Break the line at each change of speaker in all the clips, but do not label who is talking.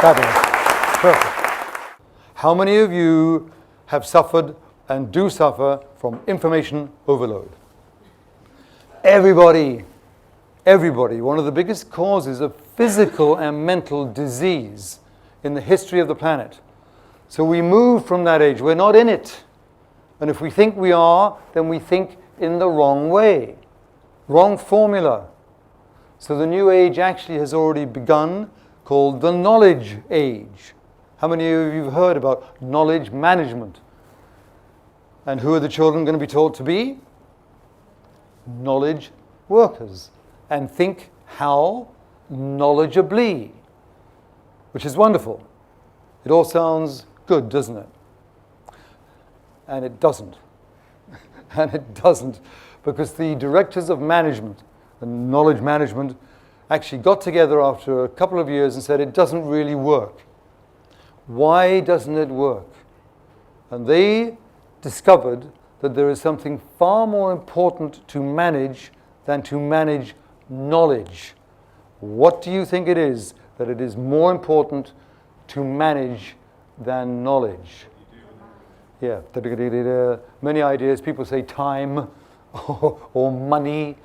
Fabulous. Perfect. How many of you have suffered and do suffer from information overload? Everybody. Everybody. One of the biggest causes of physical and mental disease in the history of the planet. So we move from that age. We're not in it. And if we think we are, then we think in the wrong way. Wrong formula. So the new age actually has already begun, called the knowledge age. How many of you have heard about knowledge management? And who are the children going to be taught to be? Knowledge workers. And think how knowledgeably, which is wonderful. It all sounds good, doesn't it? And it doesn't. And it doesn't, because the directors of management and knowledge management actually got together after a couple of years and said it doesn't really work. Why doesn't it work? And they discovered that there is something far more important to manage than to manage knowledge. What do you think it is that it is more important to manage than knowledge? Yeah, many ideas. People say time or money.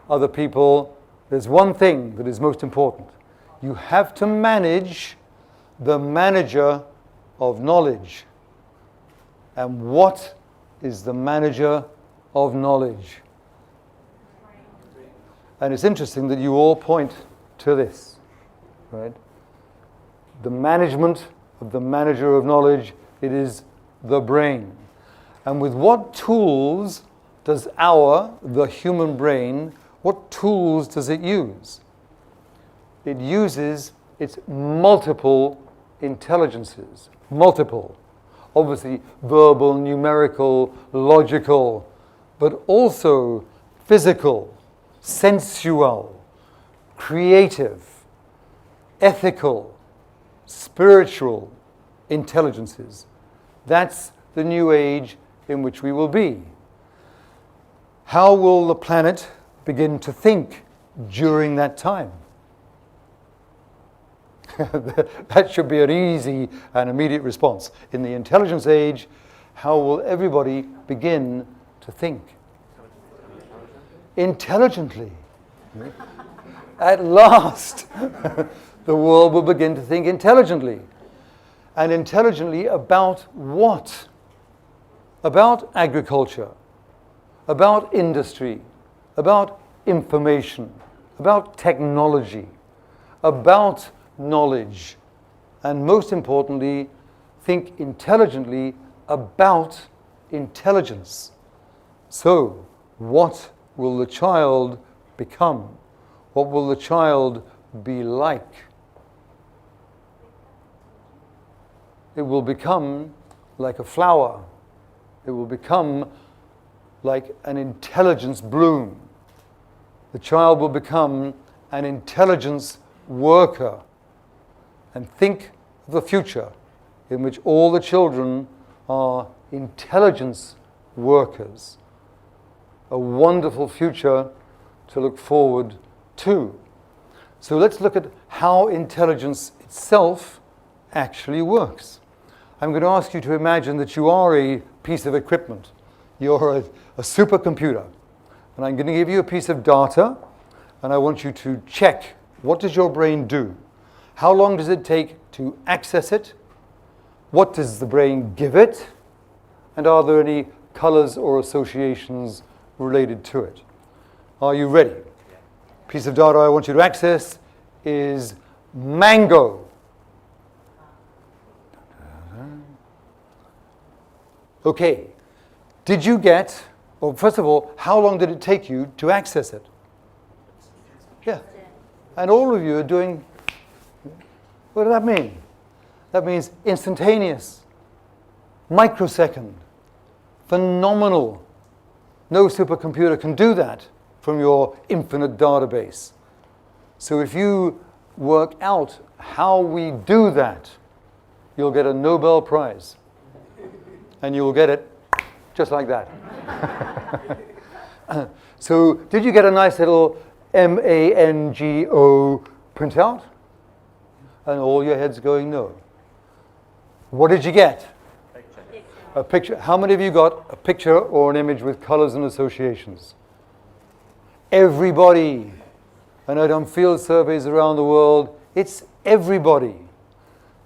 Other people, there's one thing that is most important. You have to manage the manager of knowledge. And what is the manager of knowledge? And it's interesting that you all point to this, right? The management of the manager of knowledge, it is the brain. And with what tools does the human brain, what tools does it use? It uses its multiple intelligences. Multiple. Obviously verbal, numerical, logical, but also physical, sensual, creative, ethical, spiritual intelligences. That's the new age in which we will be. How will the planet begin to think during that time? That should be an easy and immediate response. In the intelligence age, how will everybody begin to think? Intelligently. At last, the world will begin to think intelligently. And intelligently about what? About agriculture, about industry, about information, about technology, about knowledge, and most importantly, think intelligently about intelligence. So, what will the child become? What will the child be like? It will become like a flower. It will become like an intelligence bloom. The child will become an intelligence worker. And think of the future in which all the children are intelligence workers. A wonderful future to look forward to. So let's look at how intelligence itself actually works. I'm going to ask you to imagine that you are a piece of equipment. You're a supercomputer. And I'm going to give you a piece of data, and I want you to check, what does your brain do? How long does it take to access it? What does the brain give it? And are there any colors or associations related to it? Are you ready? Piece of data I want you to access is mango. Okay, did you get, well, first of all, how long did it take you to access it? Yeah, and all of you are doing, what does that mean? That means instantaneous, microsecond, phenomenal. No supercomputer can do that from your infinite database. So if you work out how we do that, you'll get a Nobel Prize. And you'll get it just like that. So did you get a nice little MANGO printout? And all your heads going no. What did you get? A picture. How many of you got a picture or an image with colors and associations? Everybody. And I've done field surveys around the world. It's everybody.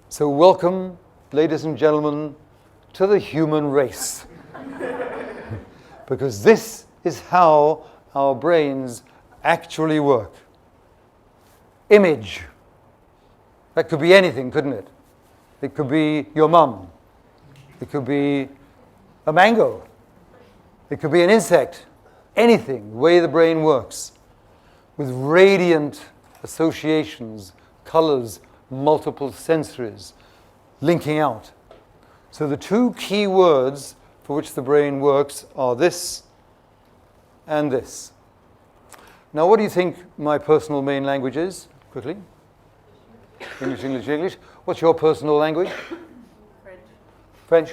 So welcome, ladies and gentlemen, to the human race. Because this is how our brains actually work. Image. That could be anything, couldn't it? It could be your mum. It could be a mango. It could be an insect. Anything, the way the brain works. With radiant associations, colors, multiple sensories, linking out. So the two key words for which the brain works are this and this. Now, what do you think my personal main language is? Quickly. English, English, English. What's your personal language?
French.
French?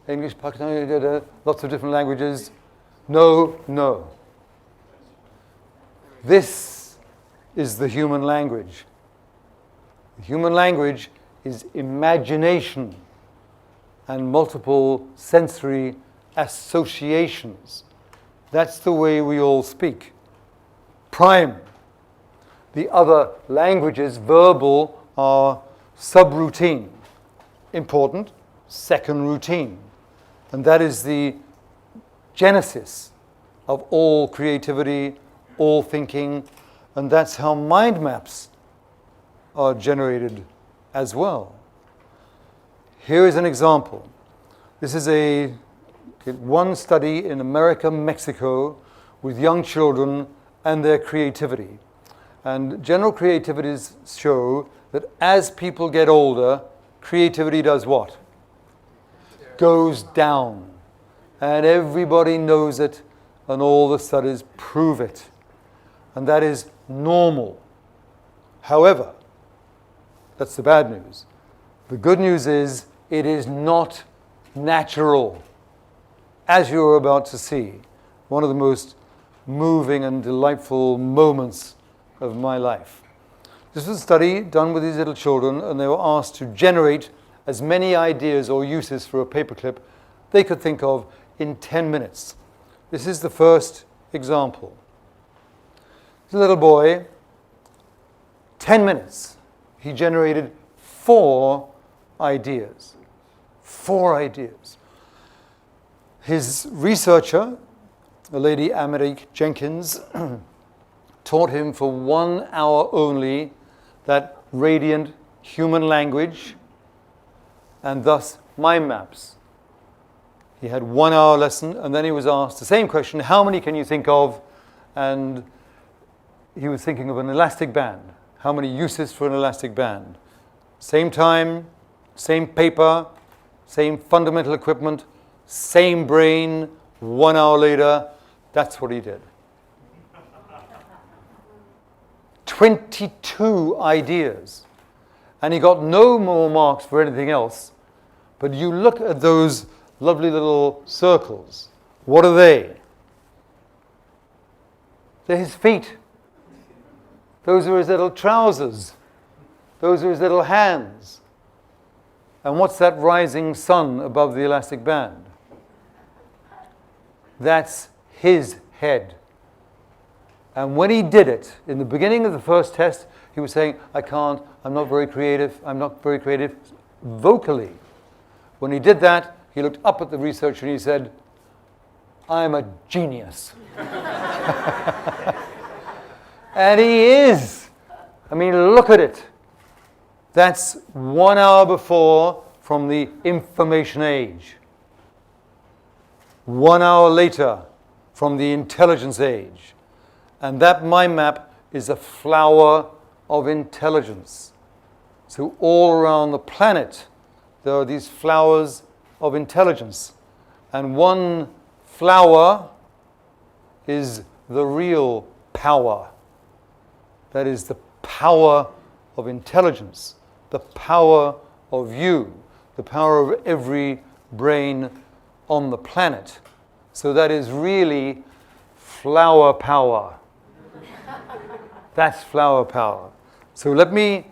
English, Pakistani, lots of different languages. No, no. This is the human language. The human language is imagination and multiple sensory associations. That's the way we all speak. Prime. The other languages, verbal, are subroutine. Important, second routine. And that is the genesis of all creativity, all thinking, and that's how mind maps are generated as well. Here is an example. This is one study in America, Mexico, with young children and their creativity. And general creativities show that as people get older, creativity does what? Goes down. And everybody knows it, and all the studies prove it. And that is normal. However, that's the bad news. The good news is it is not natural. As you're about to see, one of the most moving and delightful moments of my life. This was a study done with these little children, and they were asked to generate as many ideas or uses for a paperclip they could think of in 10 minutes. This is the first example. The little boy, 10 minutes, he generated 4 ideas. 4 ideas. His researcher, the lady Amerique Jenkins, taught him for 1 hour only that radiant human language and thus mind maps. He had 1 hour lesson, and then he was asked the same question, how many can you think of? And he was thinking of an elastic band. How many uses for an elastic band? Same time, same paper, same fundamental equipment, same brain, 1 hour later, that's what he did. 22 ideas. And he got no more marks for anything else. But you look at those lovely little circles. What are they? They're his feet. Those are his little trousers. Those are his little hands. And what's that rising sun above the elastic band? That's his head. And when he did it, in the beginning of the first test, he was saying, I'm not very creative vocally. When he did that, he looked up at the researcher and he said, I'm a genius. And he is. I mean, look at it. That's 1 hour before from the information age. 1 hour later from the intelligence age. And that mind map is a flower of intelligence. So all around the planet, there are these flowers of intelligence. And one flower is the real power. That is the power of intelligence, the power of you, the power of every brain on the planet. So that is really flower power. That's flower power. So let me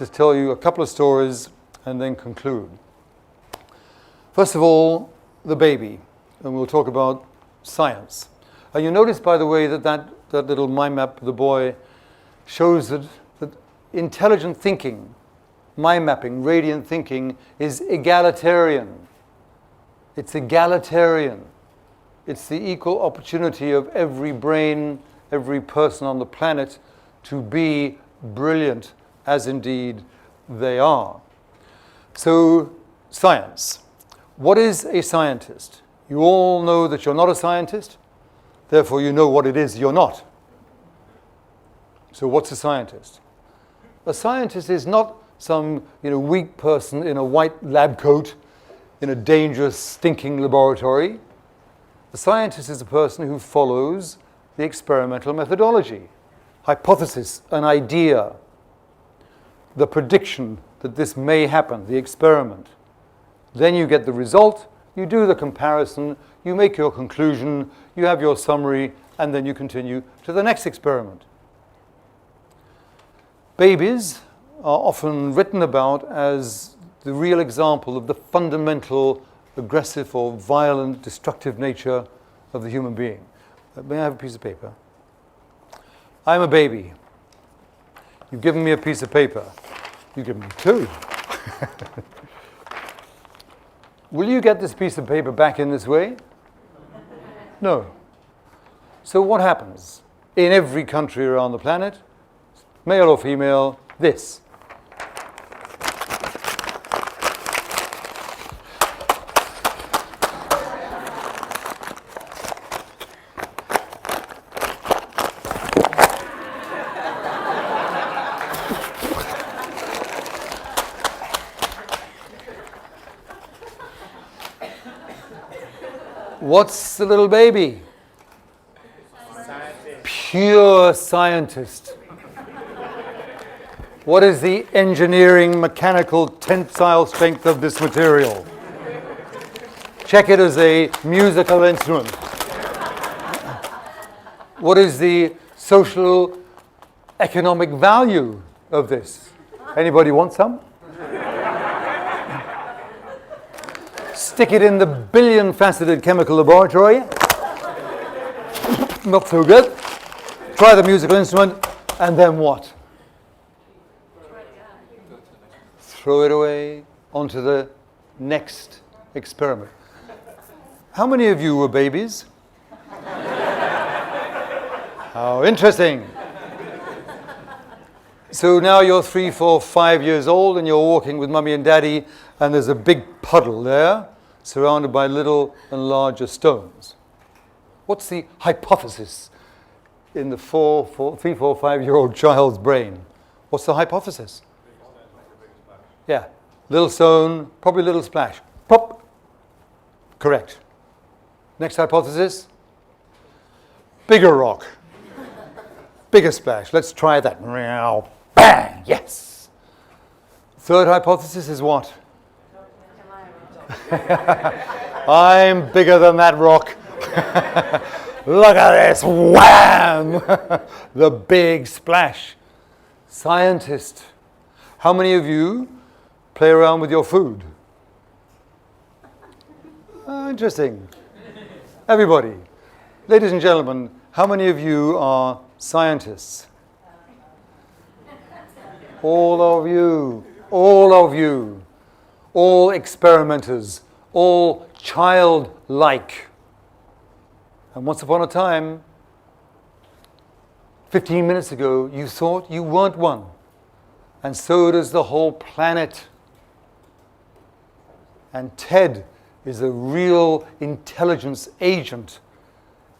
just tell you a couple of stories and then conclude. First of all, the baby, and we'll talk about science. And you notice, by the way, that little mind map of the boy shows that intelligent thinking, mind mapping, radiant thinking, is egalitarian. It's egalitarian. It's the equal opportunity of every brain, every person on the planet to be brilliant, as indeed they are. So, science. What is a scientist? You all know that you're not a scientist, therefore you know what it is you're not. So what's a scientist? A scientist is not some weak person in a white lab coat in a dangerous, stinking laboratory. A scientist is a person who follows the experimental methodology. Hypothesis, an idea, the prediction that this may happen, the experiment. Then you get the result, you do the comparison, you make your conclusion, you have your summary, and then you continue to the next experiment. Babies are often written about as the real example of the fundamental aggressive or violent, destructive nature of the human being. May I have a piece of paper? I'm a baby. You've given me a piece of paper. You've given me two. Will you get this piece of paper back in this way? No. So what happens? In every country around the planet, male or female, this. What's the little baby? Scientist. Pure scientist. What is the engineering, mechanical, tensile strength of this material? Check it as a musical instrument. What is the social, economic value of this? Anybody want some? Stick it in the billion-faceted chemical laboratory. Not so good. Try the musical instrument, and then what? Throw it away onto the next experiment. How many of you were babies? How interesting. So now you're 3, 4, 5 years old, and you're walking with mummy and daddy, and there's a big puddle there, surrounded by little and larger stones. What's the hypothesis in the 3, 4, 5-year-old child's brain? What's the hypothesis? Yeah, little stone, probably little splash. Pop. Correct. Next hypothesis? Bigger rock. Bigger splash. Let's try that. Bang! Yes. Third hypothesis is what? I'm bigger than that rock. Look at this. Wham! The big splash. Scientist. How many of you play around with your food? Interesting. Everybody. Ladies and gentlemen, how many of you are scientists? All of you. All of you. All experimenters. All childlike. And once upon a time, 15 minutes ago, you thought you weren't one. And so does the whole planet. And TED is a real intelligence agent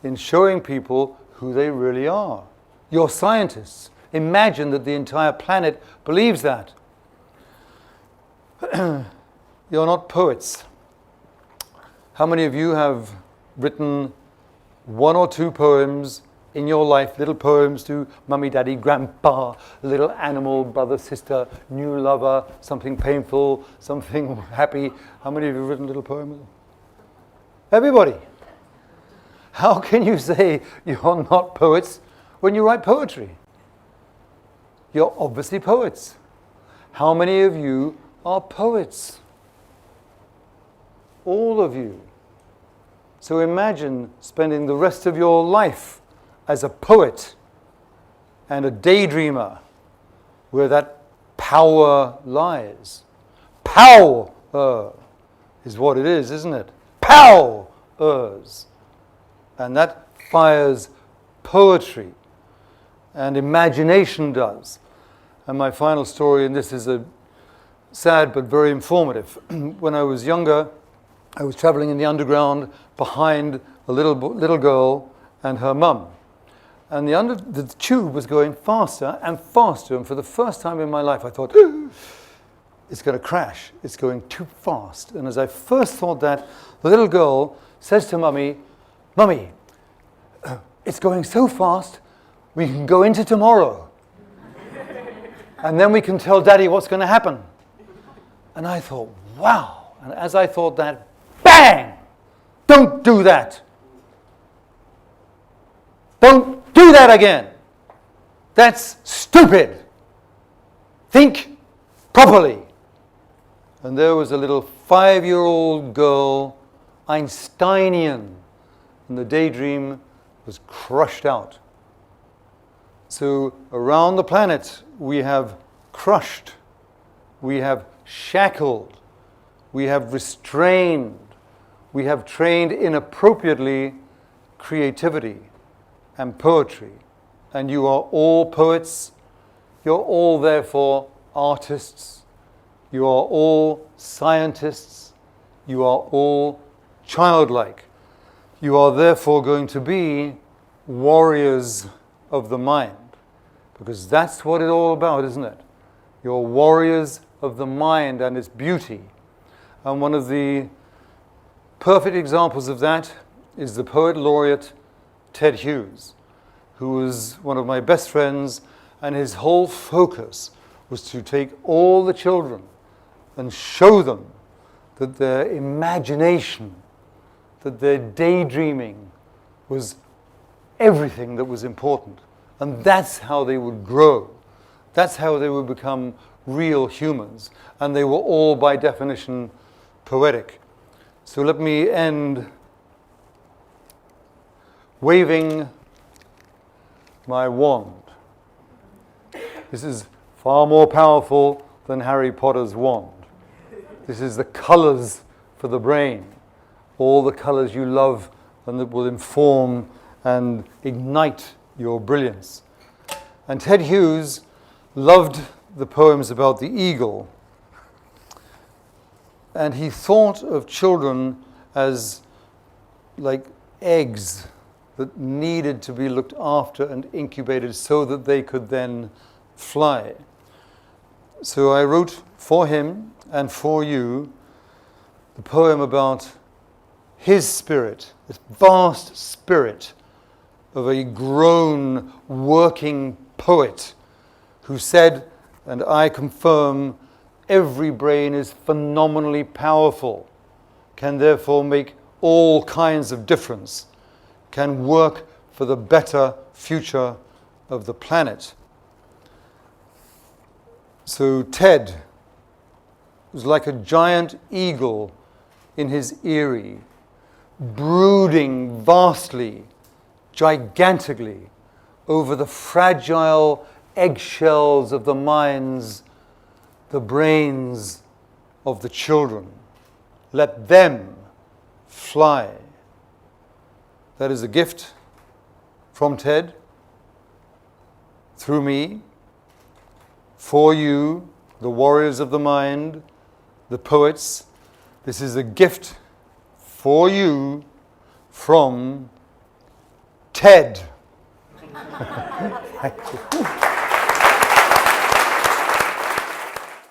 in showing people who they really are. You're scientists. Imagine that the entire planet believes that. You're not poets. How many of you have written 1 or 2 poems in your life, little poems to mummy, daddy, grandpa, little animal, brother, sister, new lover, something painful, something happy? How many of you have written little poems? Everybody. How can you say you're not poets when you write poetry? You're obviously poets. How many of you are poets? All of you. So imagine spending the rest of your life as a poet and a daydreamer, where that power lies. Power is what it is, isn't it? Powers. And that fires poetry, and imagination does. And my final story, and this is a sad but very informative. When I was younger, I was traveling in the underground behind a little girl and her mum. And the tube was going faster and faster, and for the first time in my life I thought, it's going to crash, it's going too fast. And as I first thought that, the little girl says to Mummy, Mummy, it's going so fast, we can go into tomorrow. And then we can tell Daddy what's going to happen. And I thought, wow. And as I thought that, bang! Don't do that. Don't do that again. That's stupid. Think properly. And there was a little 5-year-old girl, Einsteinian, and the daydream was crushed out. So around the planet we have crushed, we have shackled, we have restrained, we have trained inappropriately creativity and poetry. And you are all poets, you're all therefore artists, you are all scientists, you are all childlike. You are therefore going to be warriors of the mind, because that's what it's all about, isn't it? You're warriors of the mind and its beauty. And one of the perfect examples of that is the poet laureate Ted Hughes, who was one of my best friends, and his whole focus was to take all the children and show them that their imagination, that their daydreaming was everything that was important. And that's how they would grow. That's how they would become real humans. And they were all, by definition, poetic. So let me end waving my wand. This is far more powerful than Harry Potter's wand. This is the colors for the brain. All the colors you love and that will inform and ignite your brilliance. And Ted Hughes loved the poems about the eagle. And he thought of children as like eggs that needed to be looked after and incubated so that they could then fly. So I wrote for him and for you the poem about his spirit, this vast spirit of a grown, working poet who said, and I confirm, every brain is phenomenally powerful, can therefore make all kinds of difference, can work for the better future of the planet. So Ted was like a giant eagle in his eyrie, brooding vastly, gigantically, over the fragile eggshells of the minds, the brains of the children. Let them fly. That is a gift from Ted, through me, for you, the warriors of the mind, the poets. This is a gift for you from Ted. Thank you.